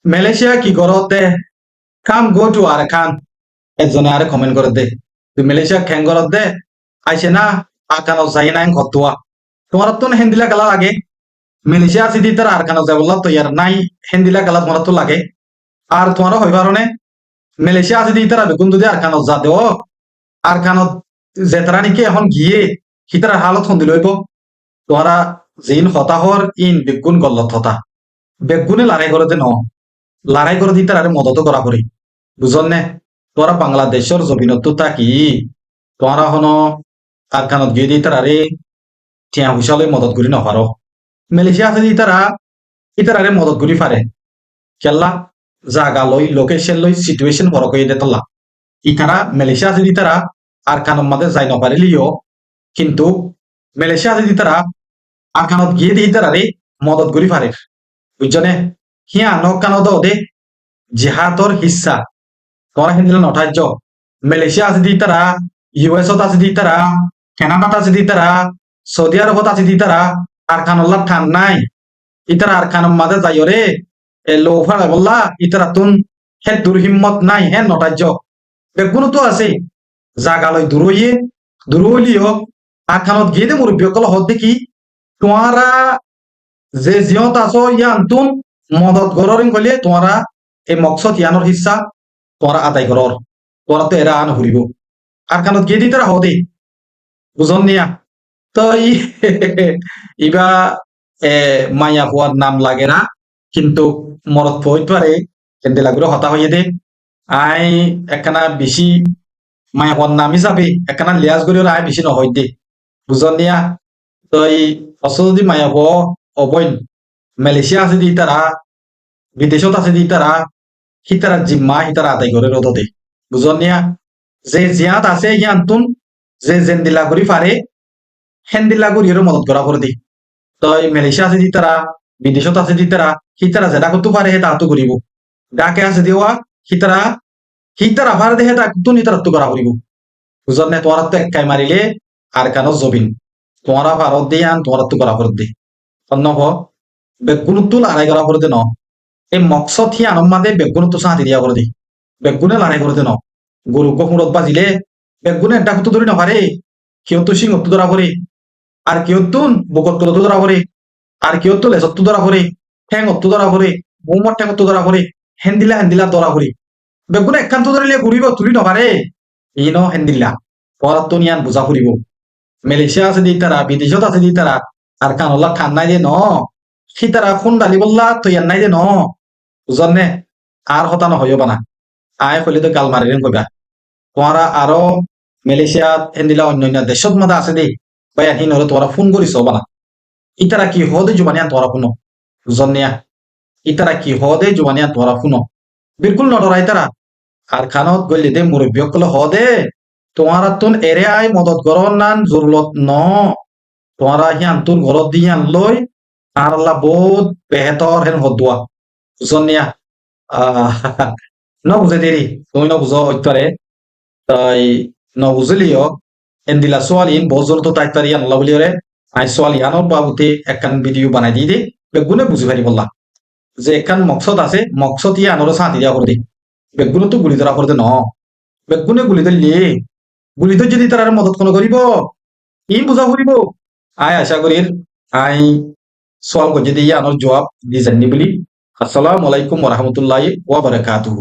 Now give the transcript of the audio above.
Malaysia কি করতে কাম go to আর খান একজনে আরে কমেন্ট করে দে তুই মালয়েশিয়া খ্যাং করত দে আইসে না আকানো যাই না কতুয়া তোমার তো হিন্দিলা গালা লাগে মালয়েশিয়া আছে দি তার আরকানো যায় বললা তো ইয়ার নাই হিন্দিলা গালা তোমার তো লাগে আর তোমারও হই পারনে মালয়েশিয়া আছে দি তারা বেগুন যদি আরকানো যা দেও আরকানো জেতারা নাকি এখন গিয়ে হিতার হালত হন্দি লইব তোমরা জিন হতাহর ইন বেগুন গল্লত হতা বেগুনে লড়াই করে দে ন লড়াই করে দিতে আরে মদত করা করি বুঝল নে তোরা বাংলাদেশের জমিনত থাকি তোরা হনো আরকানত গিয়ে দিতে আরে টিয়া হুসালে মদত করি নপারো মালয়েশিয়া আছে দি তারা ইতারারে মদত করি পারে কেল্লা জাগা লই লোকেশন লই সিচুয়েশন বড় করে দেতলা ইতারা মালয়েশিয়া আছে দি তারা আর কানম মাঝে যাই নপারিলিও কিন্তু মালয়েশিয়া আছে দি তারা আর কানত গিয়ে দি তারারে মদত করি পারে বুঝছনে হিয়া নক কানত দে জিহাদর হিস্সা তোরা হিন্দিলে নঠার্য মালয়েশিয়া আছে দি তারা ইউএসত আছে দি তারা কানাডাত আছে দি তারা সৌদি আরবত আছে দি তারা আর কানল্লা ঠান নাই ইতারা আর খানম মাঝে যাইও রে এ লো ফাড়া বললা ইতারা তুন হে দুর্হিম্মত নাই হে নটার্য বেগুনো তো আছে জাগালয় দূর হইলিও আর খানত গিয়ে দে মুরব্বী কল হদ দেখি তোমারা যে জিয়ত আছো ইয়ান তুন মদত গররিং কইলে তোমারা এই মকসদ ইয়ানোর হিস্সা তোমরা আদায় করর তোরা তো এরা আন হরিব আর খানত গিয়ে দিতে হদে বুঝন নিয়া তো ইবা মাইয়া হওয়ার নাম লাগে না কিন্তু মরত পইত পারে কেন্দ্রে লাগলো হতা হইয়ে দে আই একখানা বেশি মাইয়া হওয়ার নাম হিসাবে একখানা লিয়াজ করিও আই বেশি নহয় দে বুঝন নিয়া তো এই অসল যদি মাইয়া হওয়া অবৈন মালয়েশিয়া আছে দি তারা বিদেশত আছে দি তারা হিতারা জিম্মা হিতারা আদায় করে রোদ দে বুঝন নিয়া যে জিয়াত আছে ইয়ান তুন যে জেন্দিলা করি পারে হেন্দিলা করিয়েরও মদত করা করে দি তই মালয়েশিয়া আছে দি তারা বিদেশত আছে দি তারা হিতারা যেটা করতে পারে হে তাহাতো করিব ডাকে আছে দেওয়া হিতারা হিতারা ভার দেহে তা তুন হিতারা তো করা করিব বুঝল নে তোমার তো একাই মারিলে আর কেন জবিন তোমারা ভারত দিয়ে আন তোমার তো করা করে দে অন্যভ বেগুনুত্তু লড়াই করা করে দে ন এই মকসদ হি আনম্মাদে বেগুনুত্তু সাহাতি দিয়া করে দে বেগুনে লড়াই করে দে ন গরু কুড়ত বাজিলে বেগুনে একটা কুতো ধরি নপারে কেউ তো সিং অত্তু ধরা করে আর কেউ তুন বুকত তুলো ধরা করে আর কেউ তো লেসত্তু ধরা করে ঠ্যাং অত্তু ধরা করে বৌমার ঠ্যাং অত্তু ধরা করে হেন্দিলা হেন্দিলা ধরা করে বেগুনে একান্ত ধরিলে ঘুরিব তুলি নপারে ই ন হেন্দিল্লা পরাত তো নিয়ান বুঝা ফুরিব মালয়েশিয়া আছে দি তারা বিদেশত আছে দি তারা আর কানল্লা ঠান নাই দে ন সি তারা খুন ডালি বললা তো ইয়ান নাই দে ন বুঝন নে আর হতা নহইব বানা আয় কইলে তো গাল মারিলেন কইবা তোমারা আরো মালয়েশিয়া হেন্দিলা অন্যান্য দেশত মধ্যে আছে দে বা হিন হলে তোমরা ফোন করিস বানা ইতারা কি হদে জুবানিয়া তোরা শুনো বুঝন নিয়া ইতারা কি হদে জুবানিয়া তোরা শুনো বিলকুল নডরাই তারা আর খানত গলি দে মুরব্বী কলে হদে তোমারা তুন এরে আই মদত করন নান জরুরত ন তোমারা হিয়ান তুন ঘরত দিয়ে লই আর আল্লাহ বহুত বেহতর হেন হদুয়া বুঝন নিয়া আহ ন বুঝে দেরি তুমি ন বুঝো হইতারে তাই ন বুঝলিও এন্দিলা সোয়ালিন বজর তো তাই তারি আল্লাহ বলি রে আই সোয়ালিয়ানোর বাবুতে একখান ভিডিও বানাই দিয়ে দে বেগুনে বুঝি পারি বললা যে একখান মকসদ আছে মকসদ ইয়ে আনোর সাঁতি দিয়া করে দি বেগুনে তো গুলি ধরা করতে ন বেগুনে গুলি ধরলি গুলি তো যদি তার মদত কোনো করিব ই বুঝা ফুরিব আই আশা করি আই সোয়াল করছি দিয়ে আনোর জবাব দিয়ে জানি বলি আসসালামু আলাইকুম ওয়া রাহমাতুল্লাহি ওয়া বারাকাতুহু